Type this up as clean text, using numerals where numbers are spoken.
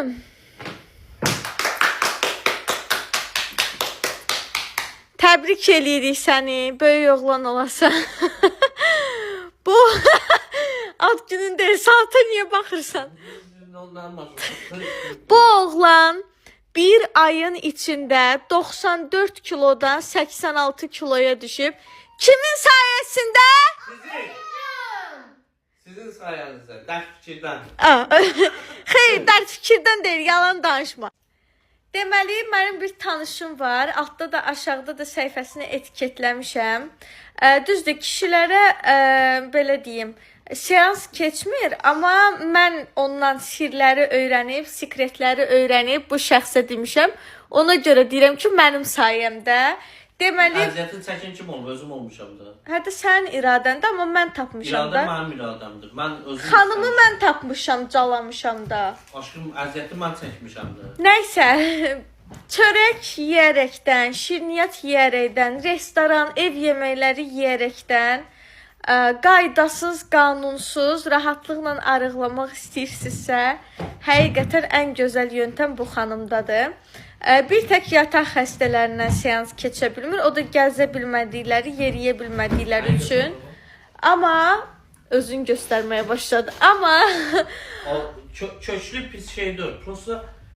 Canım. Təbrik eləyirik səni. Böyük oğlan olasan. Bu ad günün deyil. Saata niyə baxırsan? Bu oğlan bir ayın içində 94 kilodan 86 kiloya düşüb. Kimin sayəsində? Sizin sayenizde. Dert fikirden. Xeyr, dərd fikirdən deyil, yalan danışma. Deməli, mənim bir tanışım var. Altda da, aşağıda da səhifəsini etiketləmişəm. Düzdür, kişilərə belə deyim, seans keçmir, amma mən ondan sirləri öyrənib, sekretləri öyrənib bu şəxsə demişəm. Ona görə deyirəm ki, mənim sayəmdə. Deməli, Əziyyətin çəkin kim olub? Özüm olmuşam da. Hətta sənin iradəndə, amma mən tapmışam İradə da. mənim iradəmdir. Mən özüm Xanımı mən tapmışam, calamışam da. Aşkım, əziyyəti mən çəkmişəm da. Nəysə, çörək yeyərəkdən, şirniyyat yeyərəkdən, restoran, ev yeməkləri yeyərəkdən, qaydasız, qanunsuz, rahatlıqla arıqlamaq istəyirsinizsə, həqiqətən ən gözəl yöntəm bu xanımdadır. Bir tək yataq xəstələrindən seans keçə bilmir. O da gəzə bilmədikləri, yeriyə bilmədikləri üçün. Amma özünü göstərməyə başladı. Amma O köklü pis şeydir. Prosta